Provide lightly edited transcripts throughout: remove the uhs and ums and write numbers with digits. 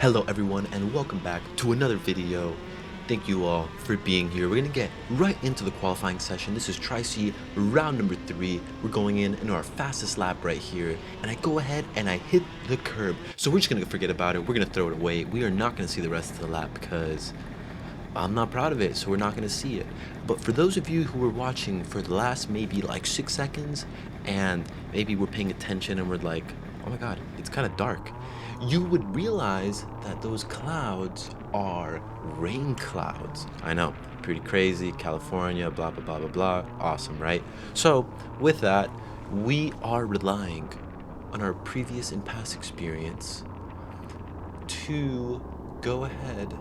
Hello everyone and welcome back to another video. Thank you all for being here. We're gonna get right into the qualifying session. This is Tri-C round number 3. We're going in our fastest lap right here, and I go ahead and I hit the curb. So we're just gonna forget about it. We're gonna throw it away. We are not gonna see the rest of the lap because I'm not proud of it, so we're not gonna see it. But for those of you who were watching for the last maybe like 6 seconds and maybe we're paying attention and we're like, oh my god, it's kind of dark, you would realize that those clouds are rain clouds. I know, pretty crazy, California, blah blah blah blah blah. Awesome, right? So with that, we are relying on our previous and past experience to go ahead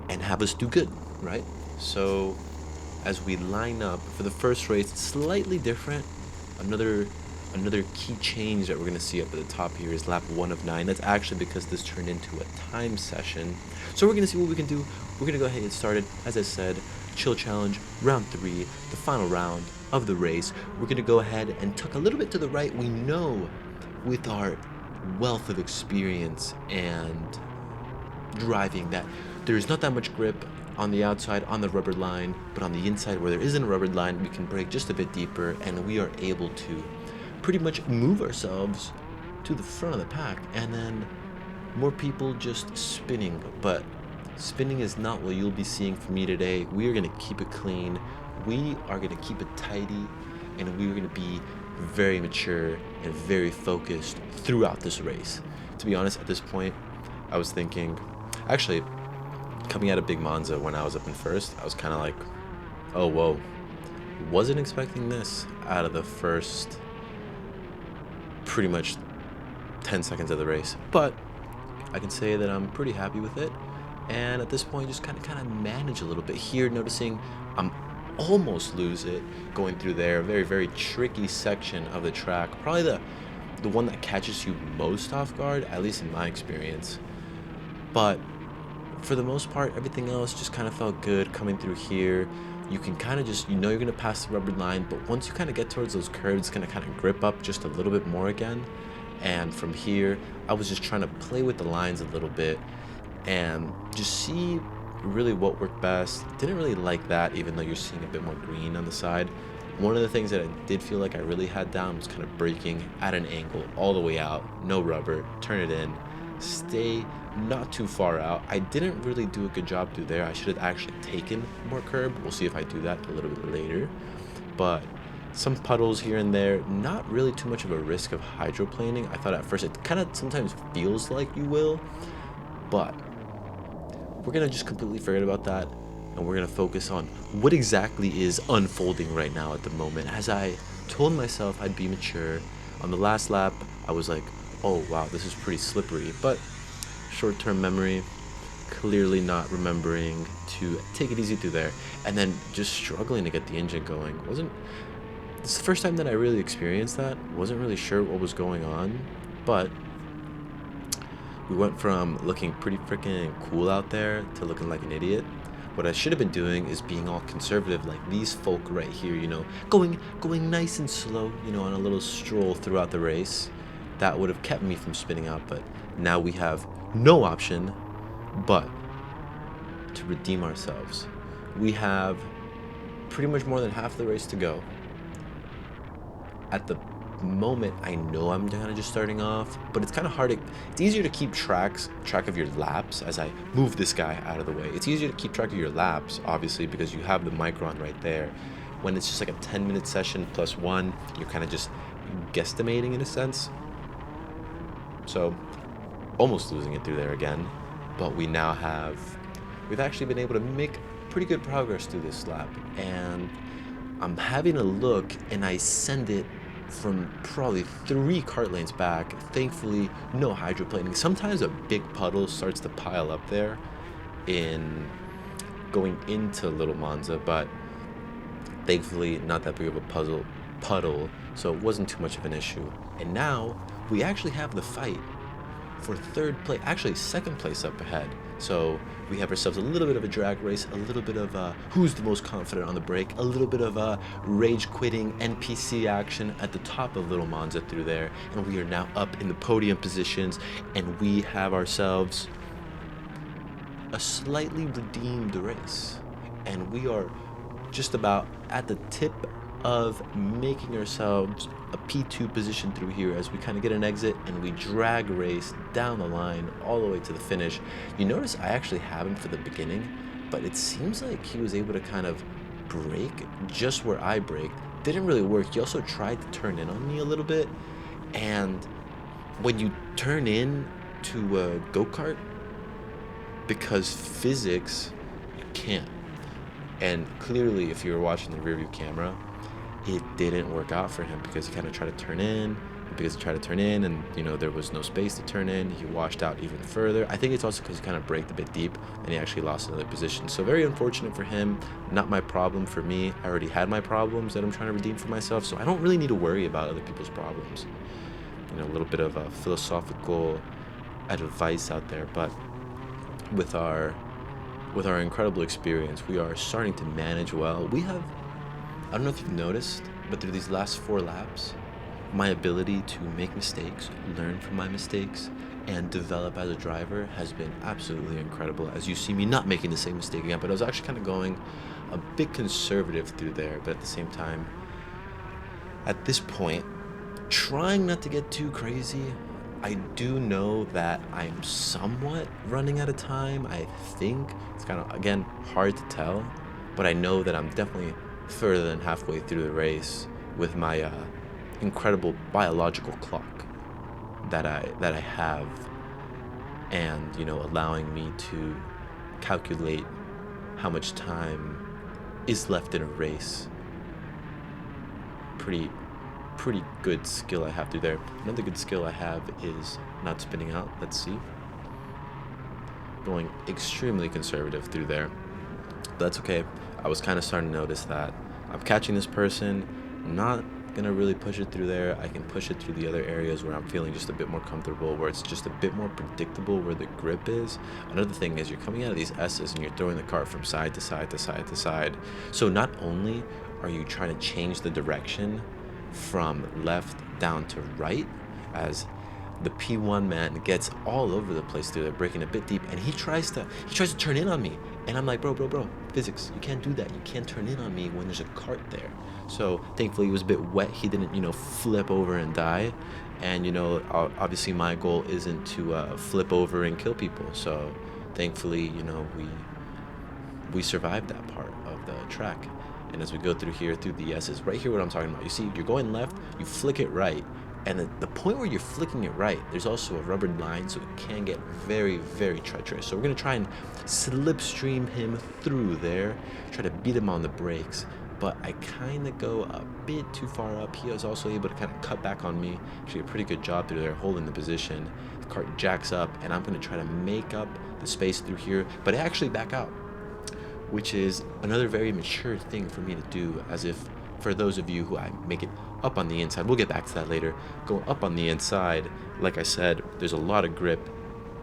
and have us do good, right? So as we line up for the first race, it's slightly different. Another key change that we're going to see up at the top here is lap 1 of 9. That's actually because this turned into a time session. So we're going to see what we can do. We're going to go ahead and get started. As I said, chill challenge, round 3, the final round of the race. We're going to go ahead and tuck a little bit to the right. We know with our wealth of experience and driving that there's not that much grip on the outside on the rubber line, but on the inside where there isn't a rubber line, we can brake just a bit deeper and we are able to pretty much move ourselves to the front of the pack, and then more people just spinning. But spinning is not what you'll be seeing from me today. We are going to keep it clean, we are going to keep it tidy, and we're going to be very mature and very focused throughout this race. To be honest, at this point I was thinking, actually coming out of Big Monza when I was up in first, I was kind of like, oh whoa, wasn't expecting this out of the first pretty much 10 seconds of the race, but I can say that I'm pretty happy with it. And at this point, just kind of manage a little bit here, noticing I'm almost lose it going through there. Very tricky section of the track, probably the one that catches you most off guard, at least in my experience. But for the most part, everything else just kind of felt good coming through here. You can kind of just, you're going to pass the rubber line, but once you kind of get towards those curves, it's going to kind of grip up just a little bit more again. And from here, I was just trying to play with the lines a little bit and just see really what worked best. Didn't really like that, even though you're seeing a bit more green on the side. One of the things that I did feel like I really had down was kind of braking at an angle all the way out, no rubber, turn it in, stay not too far out. I didn't really do a good job through there. I should have actually taken more curb. We'll see if I do that a little bit later. But some puddles here and there, not really too much of a risk of hydroplaning. I thought at first it kind of sometimes feels like you will, but we're gonna just completely forget about that, and we're gonna focus on what exactly is unfolding right now at the moment. As I told myself I'd be mature on the last lap, I was like, oh wow, this is pretty slippery, but short-term memory, clearly not remembering to take it easy through there, and then just struggling to get the engine going. This is the first time that I really experienced that. Wasn't really sure what was going on, but we went from looking pretty freaking cool out there to looking like an idiot. What I should have been doing is being all conservative like these folk right here, going nice and slow, on a little stroll throughout the race. That would have kept me from spinning out, but now we have no option but to redeem ourselves. We have pretty much more than half the race to go. At the moment, I know I'm kind of just starting off, but it's kind of hard it's easier to keep track of your laps. As I move this guy out of the way, it's easier to keep track of your laps, obviously, because you have the micron right there. When it's just like a 10-minute session plus 1, you're kind of just guesstimating in a sense. So almost losing it through there again, but we've actually been able to make pretty good progress through this lap, and I'm having a look and I send it from probably 3 kart lanes back. Thankfully, no hydroplaning. Sometimes a big puddle starts to pile up there in going into Little Monza, but thankfully not that big of a puddle, so it wasn't too much of an issue. And now we actually have the fight for third place, actually second place up ahead. So we have ourselves a little bit of a drag race, a little bit of who's the most confident on the brake, a little bit of rage quitting NPC action at the top of Little Monza through there, and we are now up in the podium positions, and we have ourselves a slightly redeemed race, and we are just about at the tip of making ourselves a P2 position through here as we kind of get an exit and we drag race down the line all the way to the finish. You notice I actually have him for the beginning, but it seems like he was able to kind of brake just where I braked. Didn't really work. He also tried to turn in on me a little bit, and when you turn in to a go-kart, because physics, you can't. And clearly, if you were watching the rearview camera, it didn't work out for him because he kind of tried to turn in. Because he tried to turn in, and there was no space to turn in, he washed out even further. I think it's also because he kind of braked a bit deep, and he actually lost another position. So very unfortunate for him. Not my problem for me. I already had my problems that I'm trying to redeem for myself, so I don't really need to worry about other people's problems. A little bit of a philosophical advice out there, but with our incredible experience, we are starting to manage well. We have, I don't know if you've noticed, but through these last 4 laps, my ability to make mistakes, learn from my mistakes, and develop as a driver has been absolutely incredible. As you see me not making the same mistake again, but I was actually kind of going a bit conservative through there, but at the same time, at this point, trying not to get too crazy. I do know that I'm somewhat running out of time. I think it's kind of, again, hard to tell, but I know that I'm definitely further than halfway through the race with my incredible biological clock that I have, and allowing me to calculate how much time is left in a race. Pretty good skill I have through there. Another good skill I have is not spinning out. Let's see. Going extremely conservative through there. But that's okay. I was kind of starting to notice that I'm catching this person. I'm not going to really push it through there. I can push it through the other areas where I'm feeling just a bit more comfortable, where it's just a bit more predictable where the grip is. Another thing is you're coming out of these S's and you're throwing the car from side to side to side to side. So not only are you trying to change the direction from left down to right, as the P1 man gets all over the place through there, braking a bit deep, and he tries to turn in on me, and I'm like, bro, physics, you can't do that. You can't turn in on me when there's a cart there. So thankfully he was a bit wet. He didn't flip over and die, and obviously my goal isn't to flip over and kill people. So thankfully we survived that part of the track. And as we go through here, through the S's, right here what I'm talking about, you see you're going left, you flick it right, and at the point where you're flicking it right, there's also a rubber line, so it can get very, very treacherous. So we're going to try and slipstream him through there, try to beat him on the brakes, but I kind of go a bit too far up. He was also able to kind of cut back on me. Actually a pretty good job through there, holding the position. The cart jacks up, and I'm going to try to make up the space through here, but I actually back out, which is another very mature thing for me to do, as if for those of you who I make it up on the inside, we'll get back to that later, go up on the inside, like I said, there's a lot of grip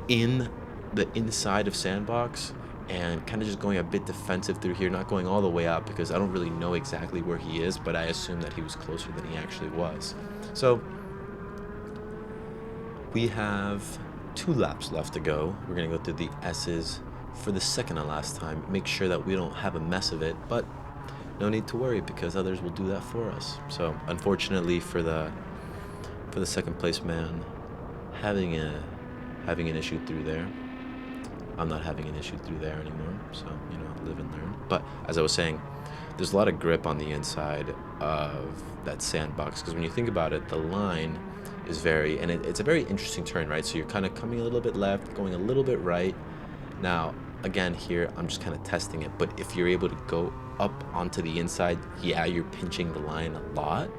in the inside of sandbox, and kind of just going a bit defensive through here, not going all the way up because I don't really know exactly where he is, but I assume that he was closer than he actually was. So we have 2 laps left to go. We're going to go through the S's for the second and last time, make sure that we don't have a mess of it, but no need to worry because others will do that for us. So unfortunately for the second place man having an issue through there, I'm not having an issue through there anymore, so live and learn. But as I was saying, there's a lot of grip on the inside of that sandbox, because when you think about it, the line is it's a very interesting turn, right? So you're kind of coming a little bit left, going a little bit right. Now again, here I'm just kind of testing it, but if you're able to go up onto the inside, yeah, you're pinching the line a lot,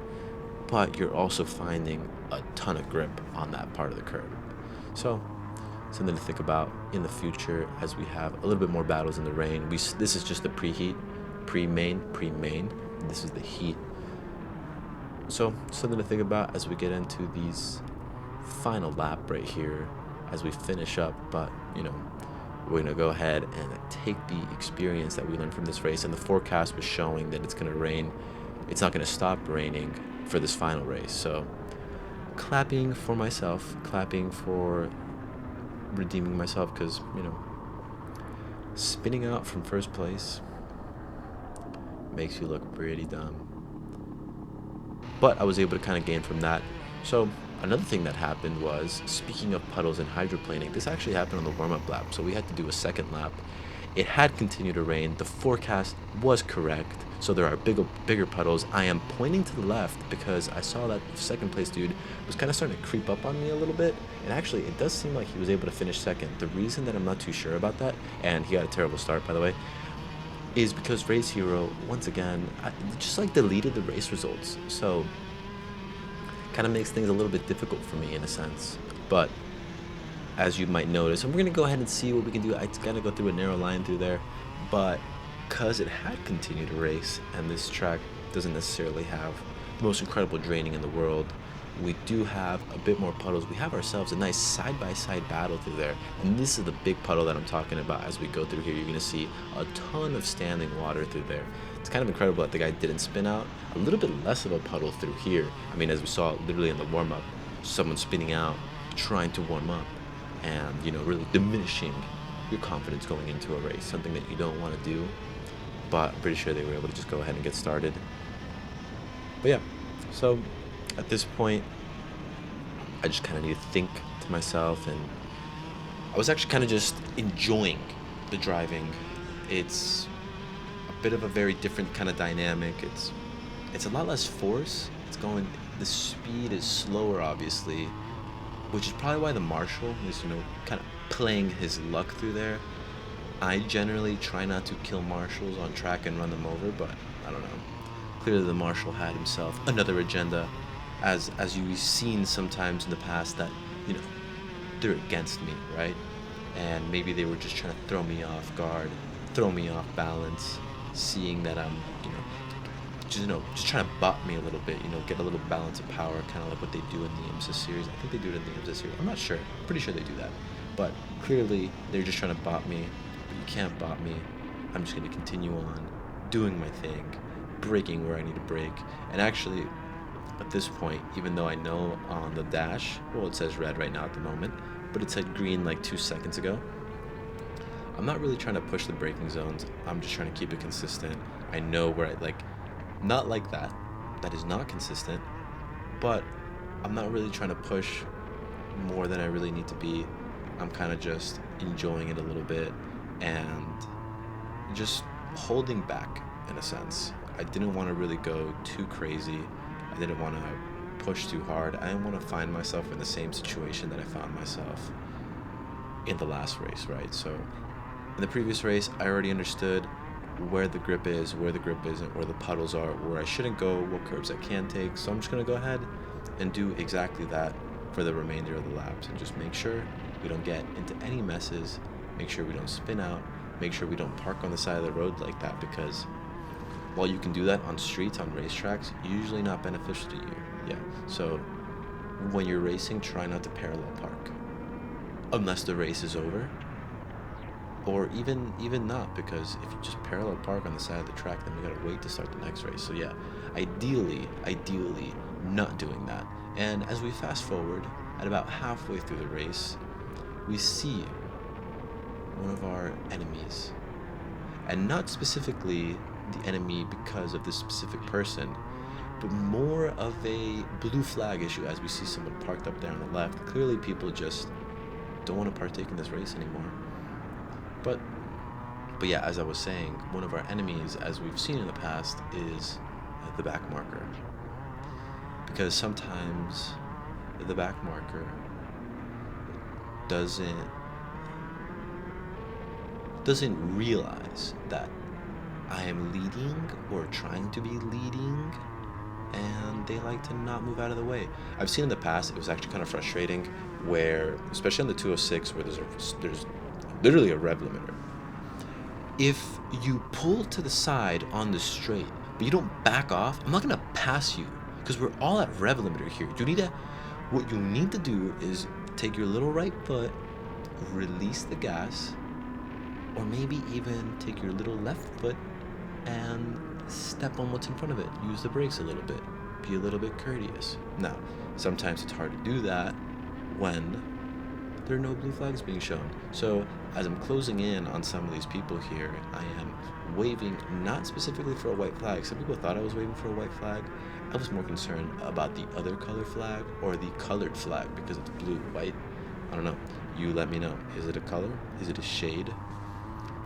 but you're also finding a ton of grip on that part of the curve. So something to think about in the future as we have a little bit more battles in the rain. This is just the preheat, pre-main. This is the heat. So something to think about as we get into these final lap right here. as we finish up, but you know, we're gonna go ahead and take the experience that we learned from this race, and the forecast was showing that it's gonna rain. It's not gonna stop raining for this final race. So clapping for myself, clapping for redeeming myself, because you know, spinning out from first place makes you look pretty dumb. But I was able to kind of gain from that. So another thing that happened was, speaking of puddles and hydroplaning, this actually happened on the warm-up lap. So we had to do a second lap. It had continued to rain. The forecast was correct. So there are bigger puddles. I am pointing to the left because I saw that second place dude was kind of starting to creep up on me a little bit. And actually, it does seem like he was able to finish second. The reason that I'm not too sure about that, and he got a terrible start, by the way, is because Race Hero, once again, just like deleted the race results. So kind of makes things a little bit difficult for me in a sense. But as you might notice, and we're going to go ahead and see what we can do. I kind of go through a narrow line through there, but because it had continued to race, and this track doesn't necessarily have the most incredible draining in the world, we do have a bit more puddles. We have ourselves a nice side-by-side battle through there, and this is the big puddle that I'm talking about. As we go through here, you're going to see a ton of standing water through there. It's kind of incredible that the guy didn't spin out. A little bit less of a puddle through here. I mean, as we saw literally in the warm-up, someone spinning out, trying to warm up, and you know, really diminishing your confidence going into a race, something that you don't want to do. But I'm pretty sure they were able to just go ahead and get started. But yeah, so at this point, I just kind of need to think to myself, and I was actually kind of just enjoying the driving. It's a bit of a very different kind of dynamic. It's a lot less force. The speed is slower, obviously, which is probably why the marshal is, you know, kind of playing his luck through there. I generally try not to kill marshals on track and run them over, but I don't know. Clearly the marshal had himself another agenda, as you've seen sometimes in the past, that, you know, they're against me, right? And maybe they were just trying to throw me off guard, throw me off balance, seeing that I'm, just trying to butt me a little bit, get a little balance of power, kind of like what they do in the IMSA series. I think they do it in the IMSA series. I'm not sure. I'm pretty sure they do that. But clearly, they're just trying to bot me. But you can't bot me. I'm just going to continue on doing my thing, braking where I need to brake. And actually, at this point, even though I know on the dash, well, it says red right now at the moment, but it said green like 2 seconds ago, I'm not really trying to push the braking zones. I'm just trying to keep it consistent. I know where not like that. That is not consistent. But I'm not really trying to push more than I really need to be. I'm kind of just enjoying it a little bit and just holding back in a sense. I didn't want to really go too crazy. I didn't want to push too hard. I didn't want to find myself in the same situation that I found myself in the last race, right? So in the previous race, I already understood where the grip is, where the grip isn't, where the puddles are, where I shouldn't go, what curves I can take. So I'm just going to go ahead and do exactly that for the remainder of the laps, and just make sure we don't get into any messes, make sure we don't spin out, make sure we don't park on the side of the road like that, because while you can do that on streets, on racetracks, usually not beneficial to you. Yeah. So when you're racing, try not to parallel park unless the race is over, or even not, because if you just parallel park on the side of the track, then we gotta wait to start the next race. So yeah, ideally not doing that. And as we fast forward, at about halfway through the race, we see one of our enemies, and not specifically the enemy because of this specific person, but more of a blue flag issue, as we see someone parked up there on the left. Clearly people just don't want to partake in this race anymore. But yeah, as I was saying, one of our enemies, as we've seen in the past, is the back marker. Because sometimes the back marker doesn't realize that I am leading or trying to be leading, and they like to not move out of the way. I've seen in the past, it was actually kind of frustrating, where, especially on the 206, where there's literally a rev limiter. If you pull to the side on the straight, but you don't back off, I'm not gonna pass you, because we're all at rev limiter here. What you need to do is take your little right foot, release the gas, or maybe even take your little left foot and step on what's in front of it. Use the brakes a little bit. Be a little bit courteous. Now, sometimes it's hard to do that when there are no blue flags being shown. So as I'm closing in on some of these people here, I am waving not specifically for a white flag. Some people thought I was waving for a white flag. I was more concerned about the other color flag or the colored flag because it's blue, white. I don't know. You let me know. Is it a color? Is it a shade?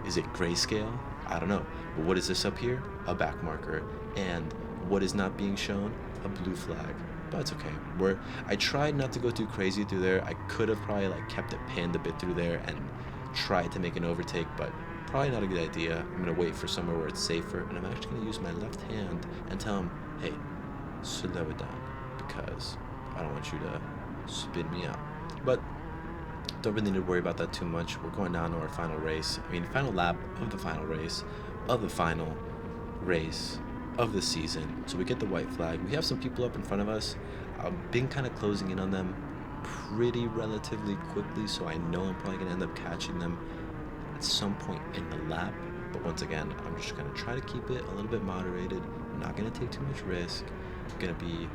Is it grayscale? I don't know. But what is this up here? A back marker. And what is not being shown? A blue flag. But it's okay. I tried not to go too crazy through there. I could have probably like kept it pinned a bit through there and tried to make an overtake, but probably not a good idea. I'm gonna wait for somewhere where it's safer, and I'm actually gonna use my left hand and tell him, hey, slow it down, because I don't want you to spin me out. But don't really need to worry about that too much. We're going down to our final race. Final lap of the final race of the season. So we get the white flag. We have some people up in front of us. I've been kind of closing in on them pretty relatively quickly, so I know I'm probably going to end up catching them at some point in the lap. But once again, I'm just going to try to keep it a little bit moderated. I'm not going to take too much risk. I'm going to be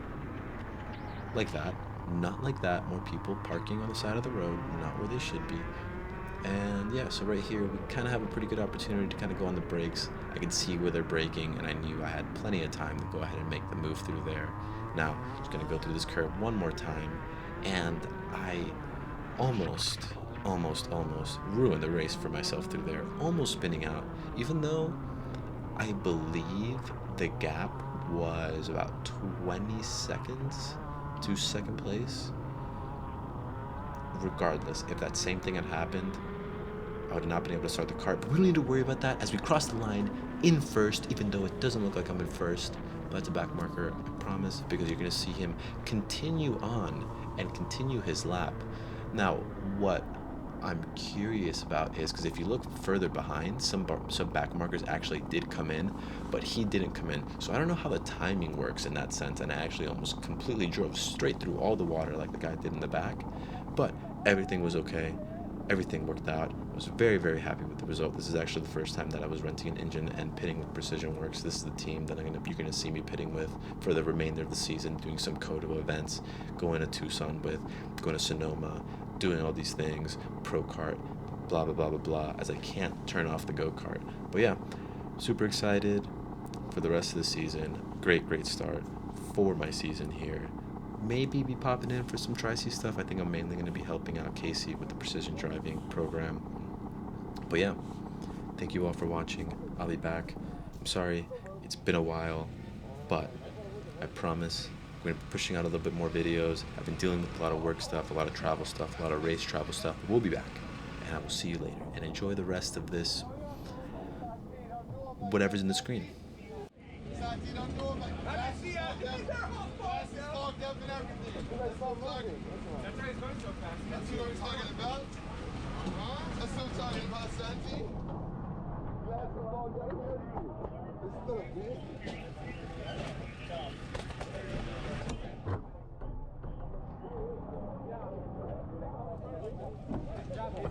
like that. Not like that. More people parking on the side of the road, not where they should be. And yeah, so right here we kind of have a pretty good opportunity to kind of go on the brakes. I can see where they're braking, and I knew I had plenty of time to go ahead and make the move through there. Now, just going to go through this curve one more time, and I almost ruined the race for myself through there, almost spinning out, even though I believe the gap was about 20 seconds to second place. Regardless, if that same thing had happened, I would have not been able to start the kart. But we don't need to worry about that as we cross the line in first, even though it doesn't look like I'm in first. But it's a back marker, I promise, because you're going to see him continue on and continue his lap. Now, what I'm curious about is, because if you look further behind, some back markers actually did come in, but he didn't come in. So I don't know how the timing works in that sense, and I actually almost completely drove straight through all the water like the guy did in the back. But everything was okay. Everything worked out. I was very, very happy with the result. This is actually the first time that I was renting an engine and pitting with Precision Works. This is the team that you're gonna see me pitting with for the remainder of the season, doing some Kodo events, going to Tucson with, going to Sonoma, doing all these things, pro kart, blah blah blah blah blah, as I can't turn off the go-kart. But yeah, super excited for the rest of the season. Great start for my season here. Maybe be popping in for some Tri-C stuff. I think I'm mainly going to be helping out Casey with the precision driving program. But yeah, thank you all for watching. I'll be back. I'm sorry it's been a while, but I promise I'm going to be pushing out a little bit more videos. I've been dealing with a lot of work stuff, a lot of travel stuff, a lot of race travel stuff. We'll be back, and I will see you later. And enjoy the rest of this, whatever's in the screen. That's what I'm talking about. That's what I'm talking about, Santi. Good job, dude.